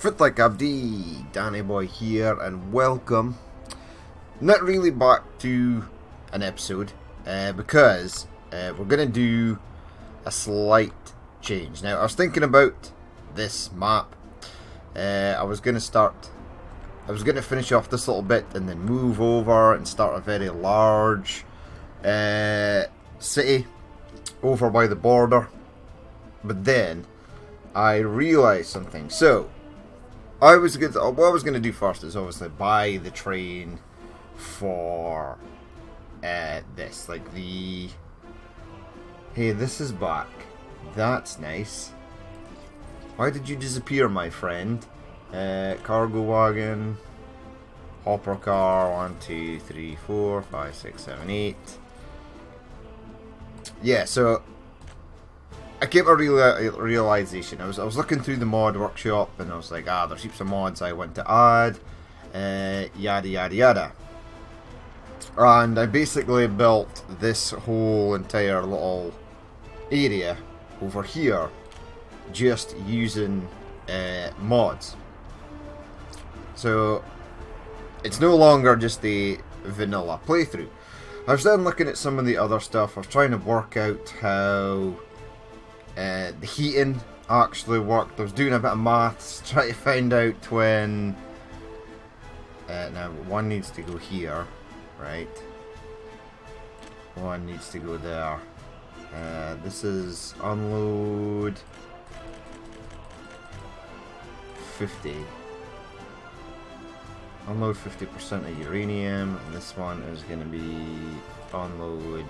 Fit Like Abdi, Danny Boy here, and welcome. Not really back to an episode, because we're going to do a slight change. Now, I was thinking about this map. I was going to finish off this little bit and then move over and start a very large city over by the border. But then I realized something. So what I was going to do first is obviously buy the train for this. Like the... Hey, this is back. That's nice. Why did you disappear, my friend? Cargo wagon. Hopper car. 1, 2, 3, 4, 5, 6, 7, 8. Yeah, so I came to a realization. I was looking through the mod workshop and I was like, there's heaps of mods I want to add, yada yada yada. And I basically built this whole entire little area over here just using mods. So it's no longer just a vanilla playthrough. I was then looking at some of the other stuff. I was trying to work out how the heating actually worked. I was doing a bit of maths, trying to find out when... now, one needs to go here, right? One needs to go there. This is unload 50. Unload 50% of uranium, and this one is going to be unload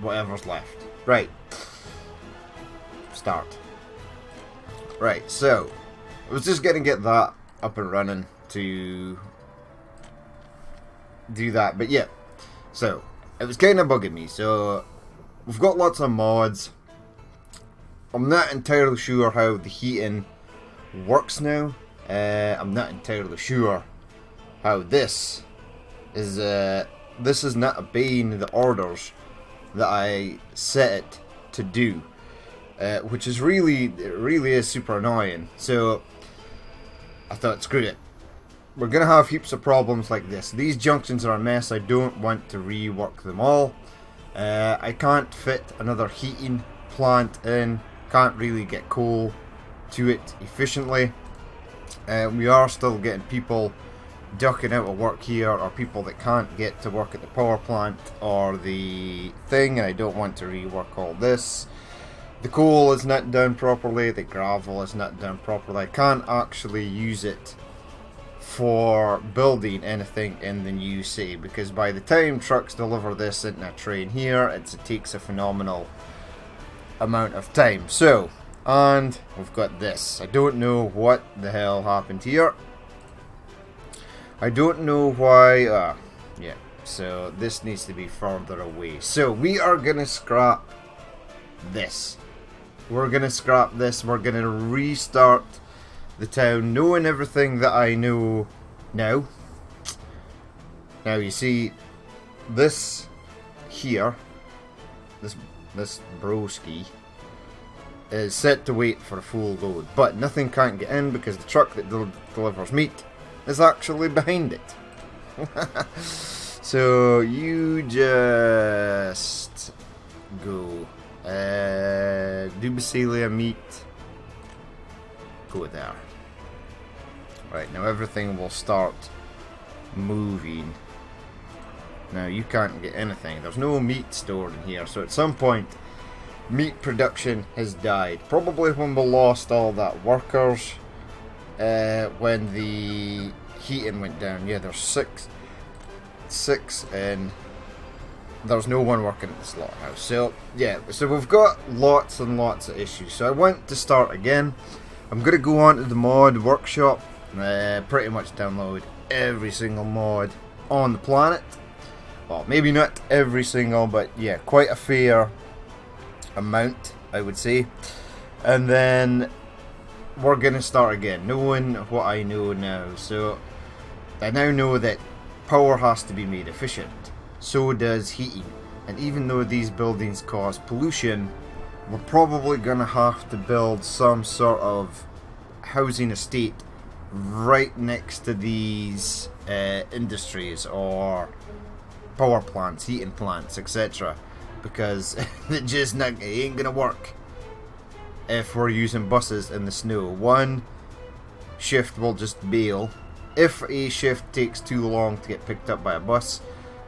whatever's left. Right. Start. Right, so I was just going to get that up and running to do that, but yeah. So it was kind of bugging me. So we've got lots of mods. I'm not entirely sure how the heating works now. I'm not entirely sure how this is. This is not obeying the orders that I set it to do, which is really is super annoying. So I thought, screw it. We're gonna have heaps of problems like this. These junctions are a mess. I don't want to rework them all. I can't fit another heating plant in. Can't really get coal to it efficiently. We are still getting people ducking out of work here, or people that can't get to work at the power plant or the thing, and I don't want to rework all this. The coal is not done properly, the gravel is not done properly. I can't actually use it for building anything in the new city, because by the time trucks deliver this into a train here, it takes a phenomenal amount of time. So, and we've got this. I don't know what the hell happened here. I don't know why. Yeah, so this needs to be further away. So we are gonna scrap this. We're gonna scrap this. We're gonna restart the town, knowing everything that I know now. Now you see this here, this broski is set to wait for a full load, but nothing can't get in because the truck that delivers meat is actually behind it. So you just go Dubicelia meat, go there. Right, now everything will start moving. Now you can't get anything. There's no meat stored in here, so at some point meat production has died. Probably when we lost all that workers, when the heating went down. Yeah, there's six, and there's no one working at the slaughterhouse. So yeah, so we've got lots and lots of issues. So I want to start again. I'm gonna go on to the mod workshop, pretty much download every single mod on the planet. Well, maybe not every single, but yeah, quite a fair amount, I would say. And then we're gonna start again, knowing what I know now. So I now know that power has to be made efficient. So does heating. And even though these buildings cause pollution, we're probably going to have to build some sort of housing estate right next to these industries or power plants, heating plants, etc. Because it ain't gonna work if we're using buses in the snow. One shift will just bail. If a shift takes too long to get picked up by a bus,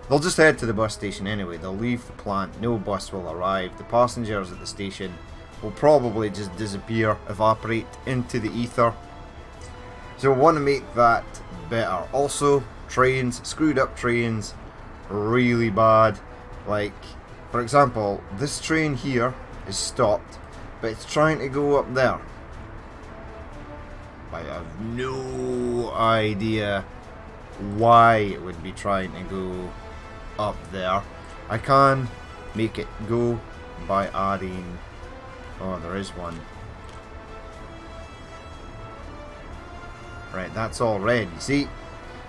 they'll just head to the bus station anyway. They'll leave the plant, no bus will arrive. The passengers at the station will probably just disappear, evaporate into the ether. So we want to make that better. Also, trains, screwed up trains, really bad. Like, for example, this train here is stopped, but it's trying to go up there. I have no idea why it would be trying to go up there. I can make it go by adding... Oh, there is one. Right, that's all red, you see?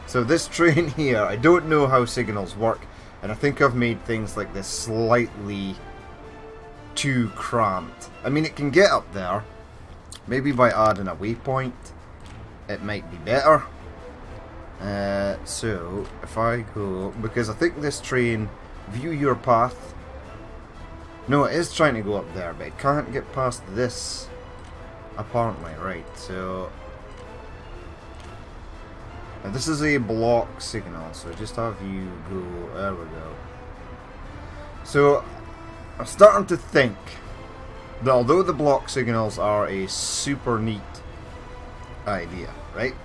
So this train here, I don't know how signals work, and I think I've made things like this slightly too cramped. I mean, it can get up there. Maybe by adding a waypoint, it might be better. So, if I go... Because I think this train, view your path. No, it is trying to go up there, but it can't get past this, apparently. Right, so... Now this is a block signal, so just have you go... There we go. So, I'm starting to think that although the block signals are a super neat idea, right?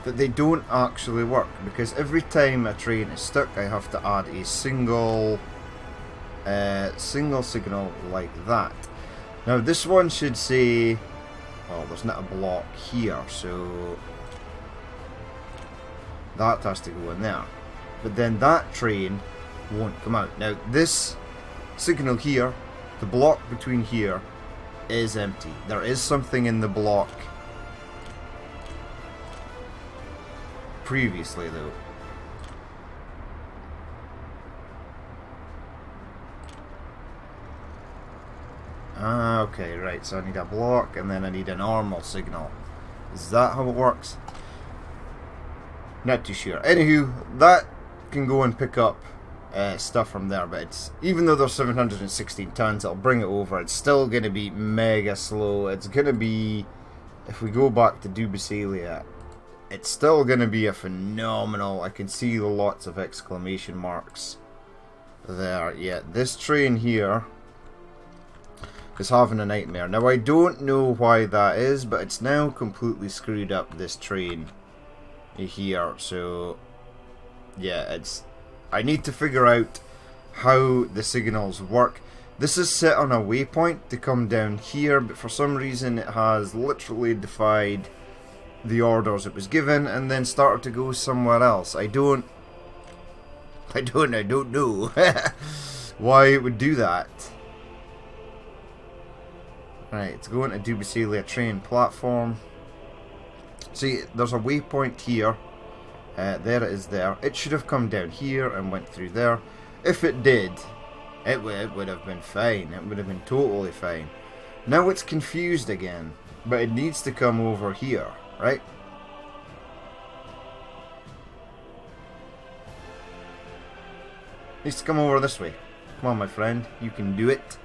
That they don't actually work, because every time a train is stuck I have to add a single signal like that. Now this one should say, well, there's not a block here, so that has to go in there. But then that train won't come out. Now this signal here, the block between here, is empty. There is something in the block previously though. Ah, okay, right, so I need a block and then I need a normal signal. Is that how it works? Not too sure. Anywho, that can go and pick up stuff from there, but it's, even though there's 716 tons, it'll bring it over. It's still going to be mega slow. It's going to be, if we go back to Dubisalia, it's still going to be a phenomenal, I can see lots of exclamation marks there. Yeah, this train here is having a nightmare. Now I don't know why that is, but it's now completely screwed up, this train here. So yeah, it's, I need to figure out how the signals work. This is set on a waypoint to come down here, but for some reason it has literally defied the orders it was given and then started to go somewhere else. I don't know why it would do that. Right, it's going to Dubisalia train platform. See, there's a waypoint here. There it is there. It should have come down here and went through there. If it did, it would have been fine. It would have been totally fine. Now it's confused again, but it needs to come over here, right? Needs to come over this way. Come on, my friend, you can do it.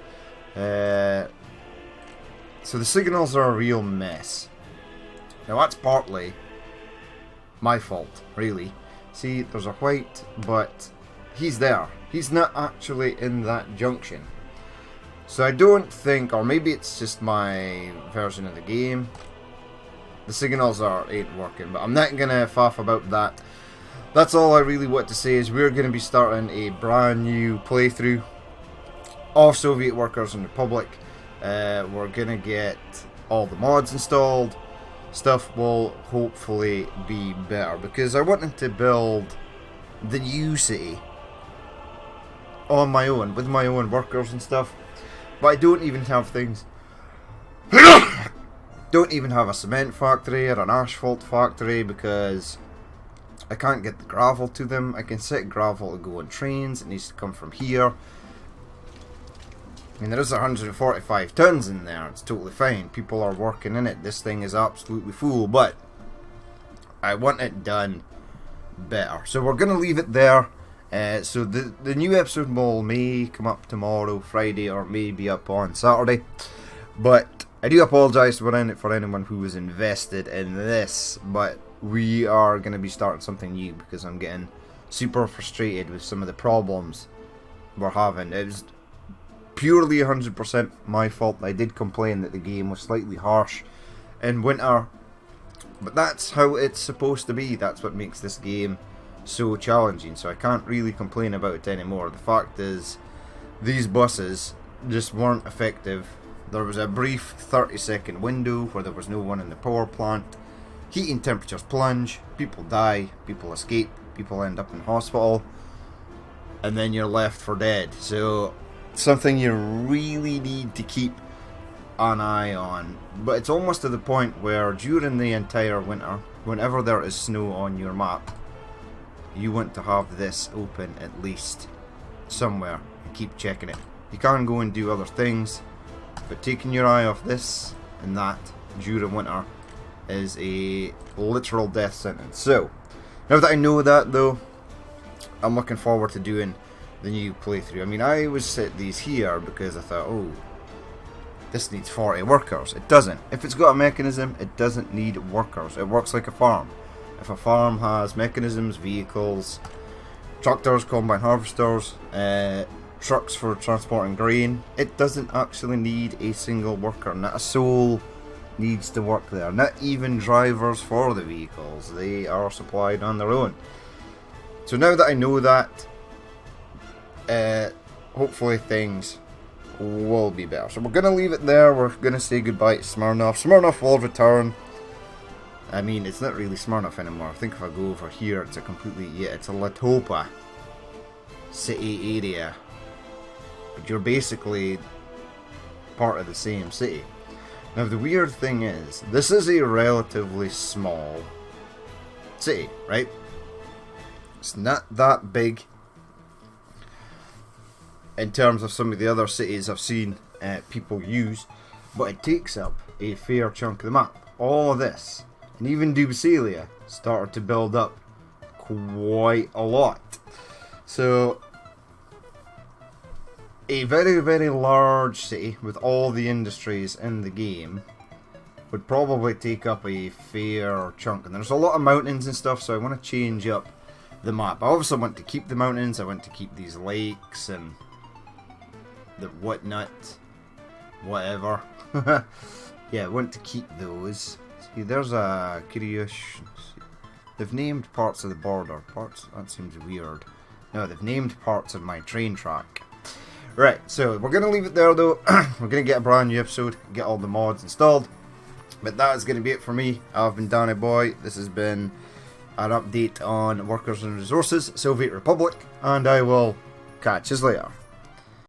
So the signals are a real mess. Now that's partly my fault, really. See, there's a white, but he's there. He's not actually in that junction. So I don't think, or maybe it's just my version of the game, the signals ain't working, but I'm not gonna faff about that. That's all I really want to say, is we're gonna be starting a brand new playthrough of Soviet Workers in Republic. We're gonna get all the mods installed. Stuff will hopefully be better, because I wanted to build the new city on my own, with my own workers and stuff, but I don't even have things. Don't even have a cement factory or an asphalt factory, because I can't get the gravel to them. I can set gravel to go on trains. It needs to come from here. I mean, there is 145 tons in there. It's totally fine. People are working in it. This thing is absolutely full, but I want it done better. So we're going to leave it there. So the new episode may come up tomorrow, Friday, or maybe up on Saturday. But I do apologise for anyone who was invested in this. But we are going to be starting something new because I'm getting super frustrated with some of the problems we're having. It was purely 100% my fault. I did complain that the game was slightly harsh in winter, but that's how it's supposed to be. That's what makes this game so challenging, so I can't really complain about it anymore. The fact is, these buses just weren't effective. There was a brief 30-second window where there was no one in the power plant. Heating temperatures plunge, people die, people escape, people end up in hospital, and then you're left for dead. So something you really need to keep an eye on. But it's almost to the point where during the entire winter, whenever there is snow on your map, you want to have this open at least somewhere and keep checking it. You can go and do other things, but taking your eye off this and that during winter is a literal death sentence. So now that I know that, though, I'm looking forward to doing the new playthrough. I mean, I was set these here because I thought, oh, this needs 40 workers. It doesn't. If it's got a mechanism, it doesn't need workers. It works like a farm. If a farm has mechanisms, vehicles, tractors, combine harvesters, trucks for transporting grain, it doesn't actually need a single worker. Not a soul needs to work there. Not even drivers for the vehicles. They are supplied on their own. So now that I know that, hopefully things will be better. So we're going to leave it there. We're going to say goodbye to Smirnoff. Smirnoff will return. I mean, it's not really Smirnoff anymore. I think if I go over here, it's a completely, it's a Latopa city area. But you're basically part of the same city. Now the weird thing is, this is a relatively small city, right? It's not that big in terms of some of the other cities I've seen people use, but it takes up a fair chunk of the map. All of this, and even Dubacelia, started to build up quite a lot. So a very, very large city with all the industries in the game would probably take up a fair chunk. And there's a lot of mountains and stuff, so I want to change up the map. I obviously want to keep the mountains, I want to keep these lakes and the whatnot, whatever. Yeah, I want to keep those. See, there's a curious. They've named parts of the border. Parts? That seems weird. No, they've named parts of my train track. Right, so we're going to leave it there though. We're going to get a brand new episode, get all the mods installed. But that is going to be it for me. I've been Danny Boy. This has been an update on Workers and Resources, Soviet Republic, and I will catch you later.